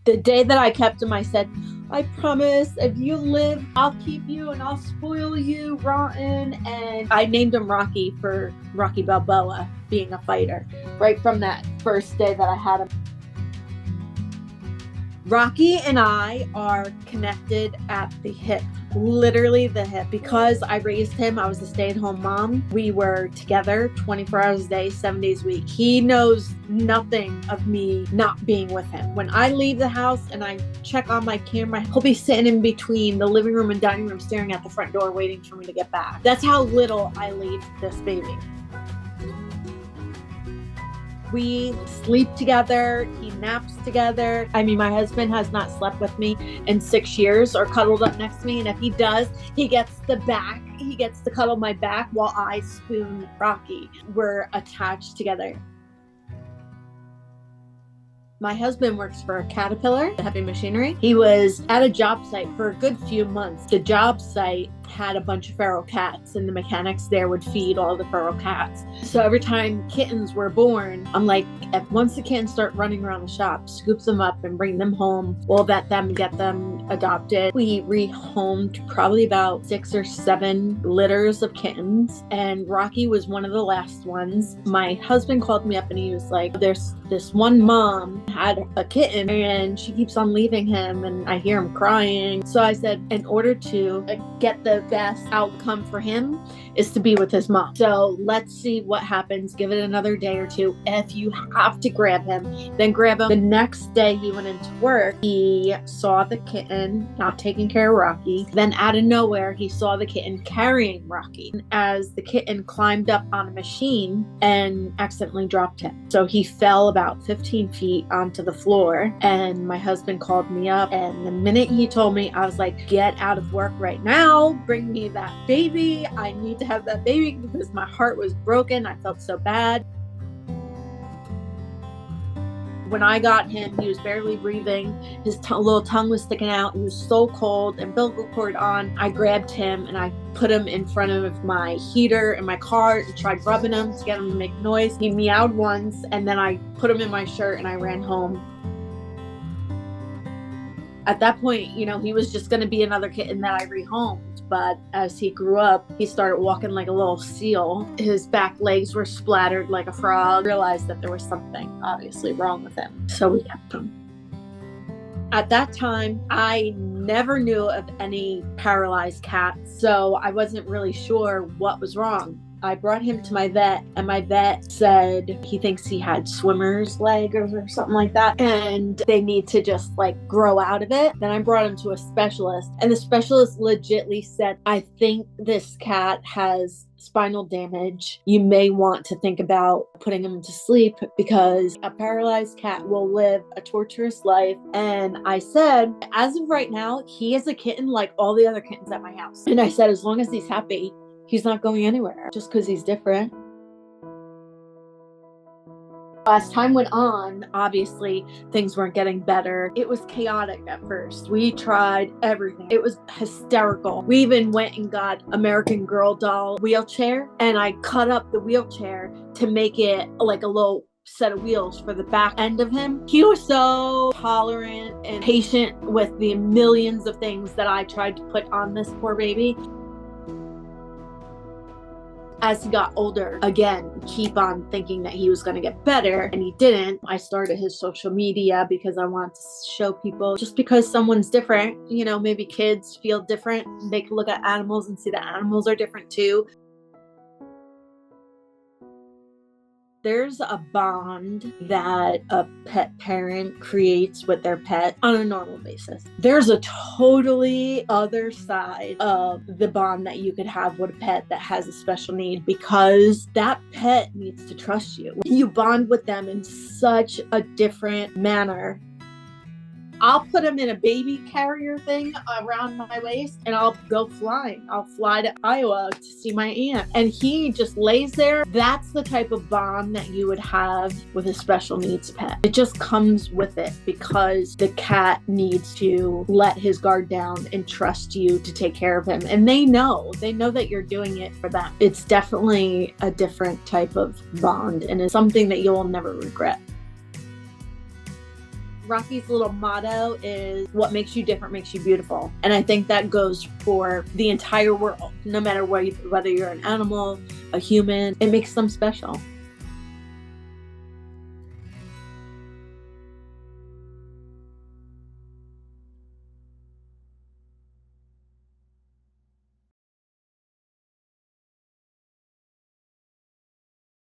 The day that I kept him, I said, I promise if you live, I'll keep you and I'll spoil you rotten. And I named him Rocky for Rocky Balboa being a fighter right from that first day that I had him. Rocky and I are connected at the hip, literally the hip. Because I raised him, I was a stay-at-home mom. We were together 24 hours a day, 7 days a week. He knows nothing of me not being with him. When I leave the house and I check on my camera, he'll be sitting in between the living room and dining room, staring at the front door, waiting for me to get back. That's how little I leave this baby. We sleep together, he naps together. I mean, my husband has not slept with me in 6 years or cuddled up next to me. And if he does, he gets to cuddle my back while I spoon Rocky. We're attached together. My husband works for Caterpillar, heavy machinery. He was at a job site for a good few months. The job site had a bunch of feral cats and the mechanics there would feed all the feral cats. So every time kittens were born, I'm like, once the kittens start running around the shop, scoop them up and bring them home. We'll vet them, get them adopted. We rehomed probably about 6 or 7 litters of kittens, and Rocky was one of the last ones. My husband called me up and he was like, there's this one mom had a kitten and she keeps on leaving him and I hear him crying. So I said, in order to get the best outcome for him is to be with his mom. So let's see what happens. Give it another day or two. If you have to grab him, then grab him. The next day he went into work. He saw the kitten not taking care of Rocky. Then out of nowhere, he saw the kitten carrying Rocky as the kitten climbed up on a machine and accidentally dropped him. So he fell about 15 feet onto the floor, and my husband called me up, and the minute he told me, I was like, get out of work right now, bring me that baby. I need to have that baby because my heart was broken. I felt so bad. When I got him, he was barely breathing. His little tongue was sticking out. He was so cold, umbilical cord on. I grabbed him and I put him in front of my heater in my car and tried rubbing him to get him to make noise. He meowed once, and then I put him in my shirt and I ran home. At that point, he was just going to be another kitten that I rehomed. But as he grew up, he started walking like a little seal. His back legs were splattered like a frog. I realized that there was something obviously wrong with him. So we kept him. At that time, I never knew of any paralyzed cats, so I wasn't really sure what was wrong. I brought him to my vet, and my vet said he thinks he had swimmer's leg or something like that, and they need to just grow out of it. Then I brought him to a specialist, and the specialist legitly said, I think this cat has spinal damage. You may want to think about putting him to sleep because a paralyzed cat will live a torturous life. And I said, as of right now, he is a kitten like all the other kittens at my house. And I said, as long as he's happy, he's not going anywhere just because he's different. As time went on, obviously things weren't getting better. It was chaotic at first. We tried everything. It was hysterical. We even went and got American Girl doll wheelchair, and I cut up the wheelchair to make it like a little set of wheels for the back end of him. He was so tolerant and patient with the millions of things that I tried to put on this poor baby. As he got older, again, keep on thinking that he was going to get better, and he didn't. I started his social media because I wanted to show people, just because someone's different, maybe kids feel different. They can look at animals and see that animals are different too. There's a bond that a pet parent creates with their pet on a normal basis. There's a totally other side of the bond that you could have with a pet that has a special need, because that pet needs to trust you. You bond with them in such a different manner. I'll put him in a baby carrier thing around my waist and I'll go flying. I'll fly to Iowa to see my aunt, and he just lays there. That's the type of bond that you would have with a special needs pet. It just comes with it because the cat needs to let his guard down and trust you to take care of him. And they know that you're doing it for them. It's definitely a different type of bond, and it's something that you'll never regret. Rocky's little motto is, what makes you different makes you beautiful. And I think that goes for the entire world, no matter whether you're an animal, a human, it makes them special.